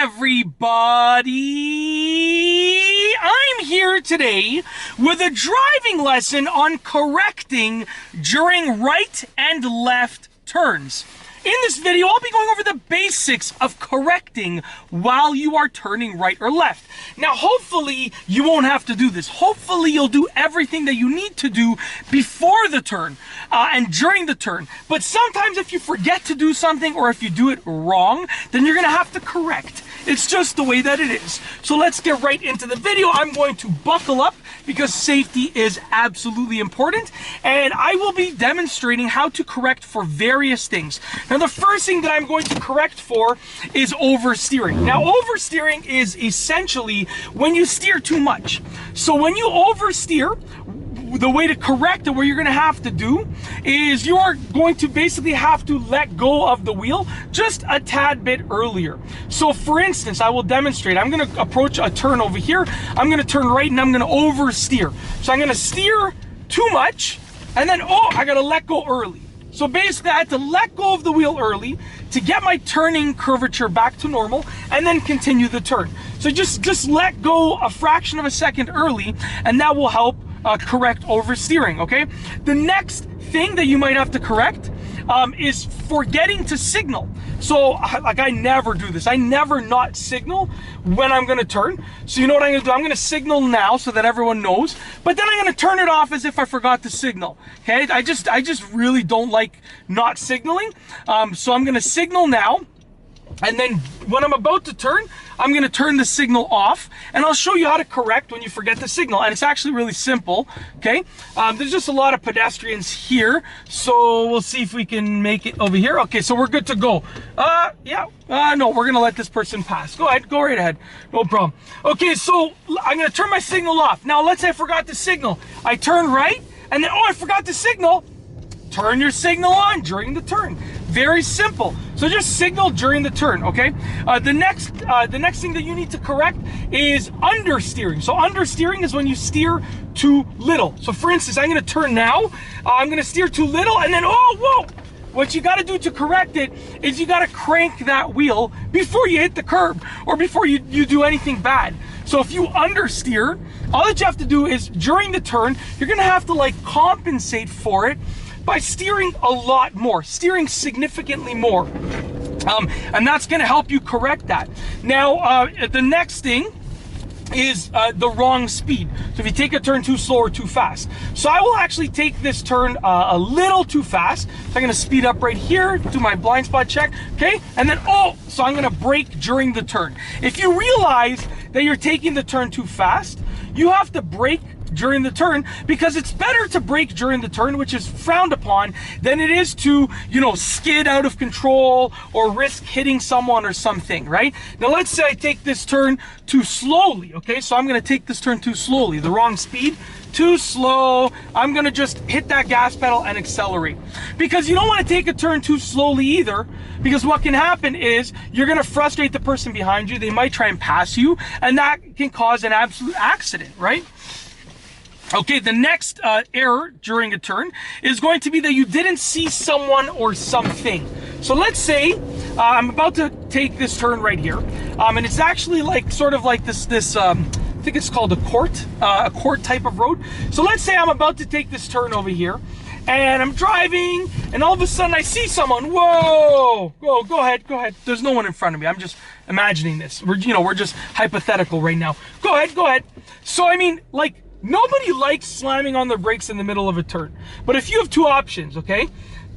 everybody! I'm here today with a driving lesson on correcting during right and left turns. In this video, I'll be going over the basics of correcting while you are turning right or left. Now, hopefully, you won't have to do this. Hopefully, you'll do everything that you need to do before the turn and during the turn. But sometimes if you forget to do something or if you do it wrong, then you're going to have to correct. It's just the way that it is. So let's get right into the video. I'm going to buckle up because safety is absolutely important. And I will be demonstrating how to correct for various things. Now, the first thing that I'm going to correct for is oversteering. Now, oversteering is essentially when you steer too much. So when you oversteer, the way to correct it, what you're going to have to do is you are going to basically have to let go of the wheel just a tad bit earlier. So for instance, I will demonstrate. I'm going to approach a turn over here. I'm going to turn right and I'm going to oversteer. So I'm going to steer too much and then, I got to let go early. So basically, I had to let go of the wheel early to get my turning curvature back to normal and then continue the turn. So just let go a fraction of a second early, and that will help correct oversteering, okay? The next thing that you might have to correct is forgetting to signal. So, like, I never do this. I never not signal when I'm gonna turn. So you know what I'm gonna do? I'm gonna signal now so that everyone knows, but then I'm gonna turn it off as if I forgot to signal, okay? I just really don't like not signaling. So I'm gonna signal now, and then when I'm about to turn, I'm going to turn the signal off, and I'll show you how to correct when you forget the signal. And it's actually really simple, okay? There's just a lot of pedestrians here, so we'll see if we can make it over here. Okay, so we're good to go. No, we're going to let this person pass. Go ahead, go right ahead. No problem. Okay, so I'm going to turn my signal off. Now, let's say I forgot to signal. I turn right, and then, I forgot to signal. Turn your signal on during the turn. Very simple. So just signal during the turn, okay? The next thing that you need to correct is understeering. So understeering is when you steer too little. So for instance, I'm going to turn now. I'm going to steer too little, and then whoa! What you got to do to correct it is you got to crank that wheel before you hit the curb or before you do anything bad. So if you understeer, all that you have to do is during the turn, you're going to have to like compensate for it by steering a lot more, steering significantly more. And that's gonna help you correct that. Now, the next thing is the wrong speed. So if you take a turn too slow or too fast. So I will actually take this turn a little too fast. So I'm gonna speed up right here, do my blind spot check, okay? And then, so I'm gonna brake during the turn. If you realize that you're taking the turn too fast, you have to brake during the turn, because it's better to brake during the turn, which is frowned upon, than it is to, skid out of control or risk hitting someone or something, right? Now, let's say I take this turn too slowly, okay? So I'm going to take this turn too slowly, the wrong speed, too slow. I'm going to just hit that gas pedal and accelerate. Because you don't want to take a turn too slowly either, because what can happen is you're going to frustrate the person behind you. They might try and pass you, and that can cause an absolute accident, right? Okay, the next error during a turn is going to be that you didn't see someone or something. So let's say I'm about to take this turn right here, and it's actually like sort of like this I think it's called a court type of road. So let's say I'm about to take this turn over here, and I'm driving, and all of a sudden I see someone. Whoa! Go ahead. There's no one in front of me. I'm just imagining this. We're just hypothetical right now. Go ahead. So I mean, like, nobody likes slamming on their brakes in the middle of a turn. But if you have two options, okay?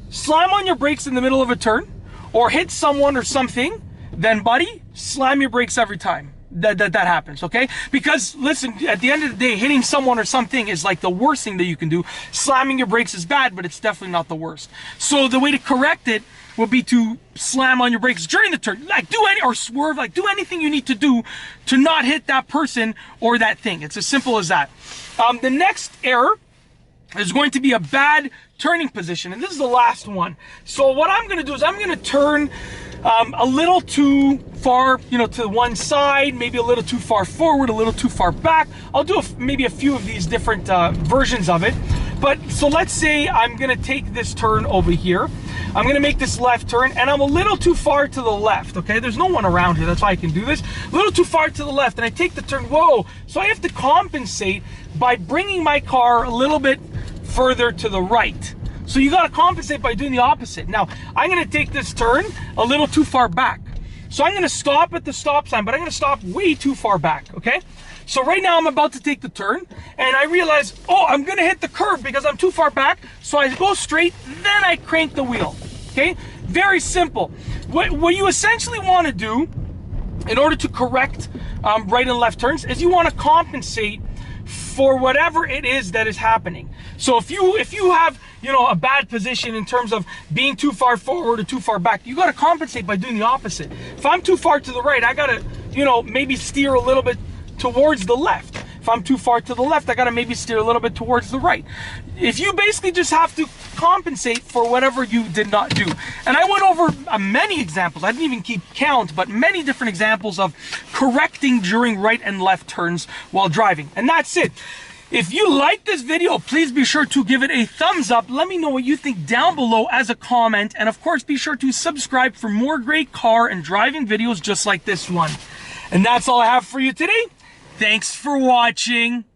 Slam on your brakes in the middle of a turn or hit someone or something, then buddy, slam your brakes every time that happens, okay? Because listen, at the end of the day, hitting someone or something is like the worst thing that you can do. Slamming your brakes is bad, but it's definitely not the worst. So the way to correct it would be to slam on your brakes during the turn, like or swerve, like do anything you need to do to not hit that person or that thing. It's as simple as that. The next error is going to be a bad turning position, and this is the last one. So what I'm going to do is I'm going to turn a little too far, to one side, maybe a little too far forward, a little too far back. I'll do maybe a few of these different versions of it. But so let's say I'm gonna take this turn over here. I'm gonna make this left turn, and I'm a little too far to the left, okay? There's no one around here, that's why I can do this. A little too far to the left, and I take the turn, whoa. So I have to compensate by bringing my car a little bit further to the right. So you gotta compensate by doing the opposite. Now, I'm gonna take this turn a little too far back. So I'm gonna stop at the stop sign, but I'm gonna stop way too far back, okay? So right now I'm about to take the turn, and I realize, oh, I'm gonna hit the curb because I'm too far back. So I go straight, then I crank the wheel, okay? Very simple. What you essentially wanna do in order to correct right and left turns is you wanna compensate for whatever it is that is happening. So if you have, you know, a bad position in terms of being too far forward or too far back, you got to compensate by doing the opposite. If I'm too far to the right, I got to, you know, maybe steer a little bit towards the left. If I'm too far to the left, I got to maybe steer a little bit towards the right. If you basically just have to compensate for whatever you did not do. And I went over many examples. I didn't even keep count, but many different examples of correcting during right and left turns while driving. And that's it. If you like this video, please be sure to give it a thumbs up. Let me know what you think down below as a comment. And of course, be sure to subscribe for more great car and driving videos just like this one. And that's all I have for you today. Thanks for watching.